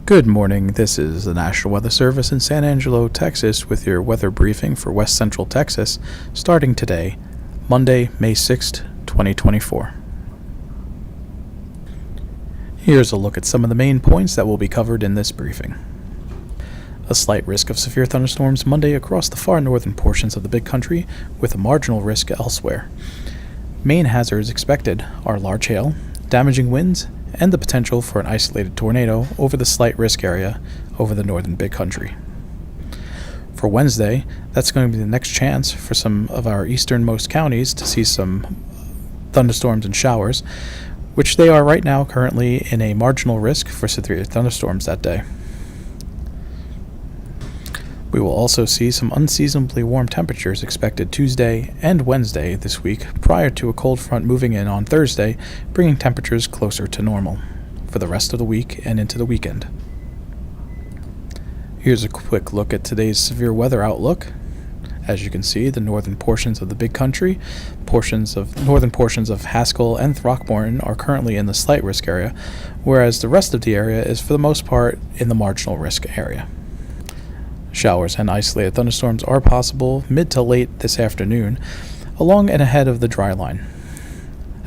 Good morning. This is the National Weather Service in San Angelo, Texas, with your weather briefing for West Central Texas, starting today, Monday, May 6th, 2024. Here's a look at some of the main points that will be covered in this briefing. A slight risk of severe thunderstorms Monday across the far northern portions of the Big Country, with a marginal risk elsewhere. Main hazards expected are large hail, damaging winds, and the potential for an isolated tornado over the slight risk area over the northern Big Country. For Wednesday, that's going to be the next chance for some of our easternmost counties to see some thunderstorms and showers, which they are right now currently in a marginal risk for severe thunderstorms that day. We will also see some unseasonably warm temperatures expected Tuesday and Wednesday this week, prior to a cold front moving in on Thursday, bringing temperatures closer to normal for the rest of the week and into the weekend. Here's a quick look at today's severe weather outlook. As you can see, the northern portions of the Big Country, northern portions of Haskell and Throckmorton are currently in the slight risk area, whereas the rest of the area is for the most part in the marginal risk area. Showers and isolated thunderstorms are possible mid to late this afternoon, along and ahead of the dry line.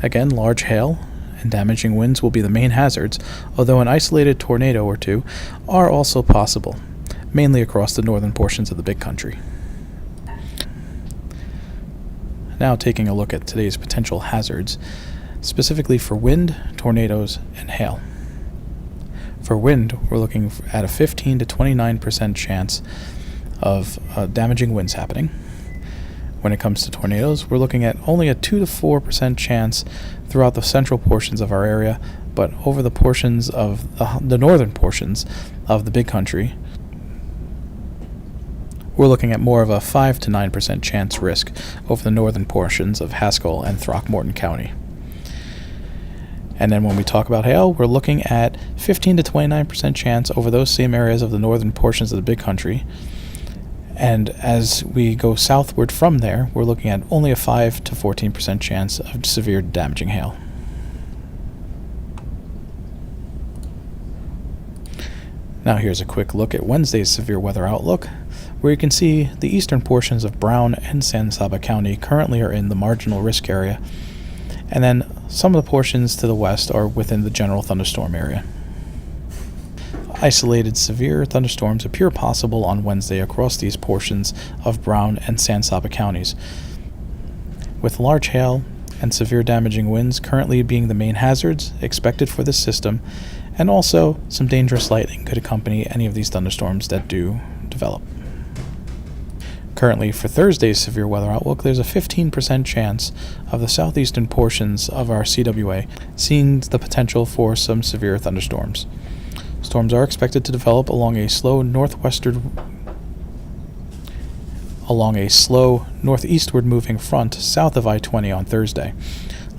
Again, large hail and damaging winds will be the main hazards, although an isolated tornado or two are also possible, mainly across the northern portions of the Big Country. Now taking a look at today's potential hazards, specifically for wind, tornadoes, and hail. For wind, we're looking at a 15 to 29% chance of damaging winds happening. When it comes to tornadoes, we're looking at only a 2 to 4% chance throughout the central portions of our area, but over the portions of the northern portions of the Big Country, we're looking at more of a 5 to 9% chance risk over the northern portions of Haskell and Throckmorton County. And then when we talk about hail, we're looking at 15 to 29% chance over those same areas of the northern portions of the Big Country. And as we go southward from there, we're looking at only a 5 to 14% chance of severe damaging hail. Now here's a quick look at Wednesday's severe weather outlook, where you can see the eastern portions of Brown and San Saba County currently are in the marginal risk area, and then some of the portions to the west are within the general thunderstorm area. Isolated severe thunderstorms appear possible on Wednesday across these portions of Brown and San Saba counties, with large hail and severe damaging winds currently being the main hazards expected for this system, and also some dangerous lightning could accompany any of these thunderstorms that do develop. Currently, for Thursday's severe weather outlook, there's a 15% chance of the southeastern portions of our CWA seeing the potential for some severe thunderstorms. Storms are expected to develop along a slow northeastward moving front south of I-20 on Thursday.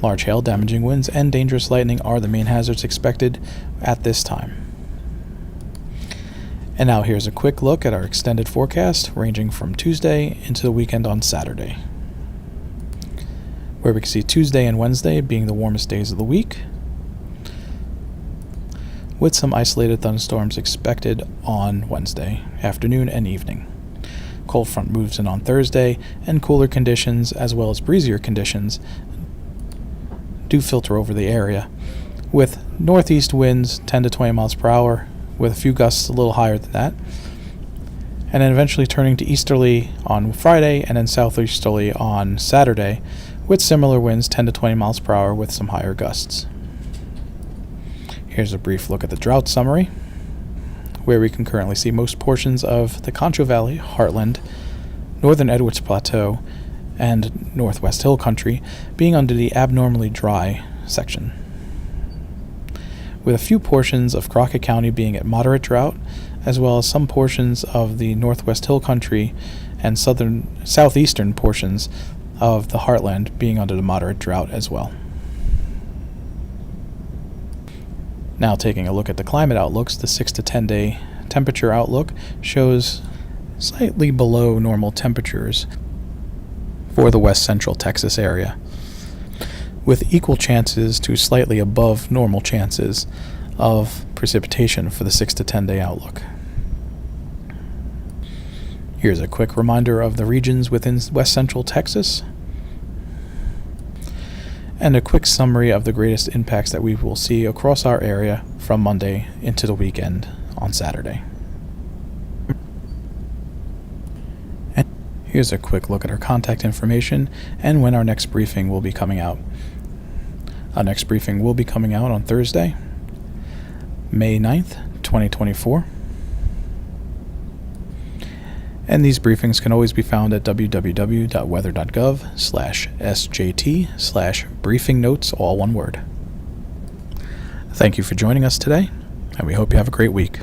Large hail, damaging winds, and dangerous lightning are the main hazards expected at this time. And now here's a quick look at our extended forecast, ranging from Tuesday into the weekend on Saturday, where we can see Tuesday and Wednesday being the warmest days of the week, with some isolated thunderstorms expected on Wednesday afternoon and evening. Cold front moves in on Thursday, and cooler conditions as well as breezier conditions do filter over the area, with northeast winds 10 to 20 miles per hour, with a few gusts a little higher than that, and then eventually turning to easterly on Friday and then southeasterly on Saturday, with similar winds 10 to 20 miles per hour with some higher gusts. Here's a brief look at the drought summary, where we can currently see most portions of the Concho Valley, Heartland, northern Edwards Plateau, and Northwest Hill Country being under the abnormally dry section, with a few portions of Crockett County being at moderate drought, as well as some portions of the Northwest Hill Country and southeastern portions of the Heartland being under the moderate drought as well. Now taking a look at the climate outlooks, the 6 to 10 day temperature outlook shows slightly below normal temperatures for the west central Texas area, with equal chances to slightly above normal chances of precipitation for the 6 to 10 day outlook. Here's a quick reminder of the regions within west central Texas, and a quick summary of the greatest impacts that we will see across our area from Monday into the weekend on Saturday. And here's a quick look at our contact information and when our next briefing will be coming out. Our next briefing will be coming out on Thursday, May 9th, 2024. And these briefings can always be found at www.weather.gov/sjt/briefing notes, all one word. Thank you for joining us today, and we hope you have a great week.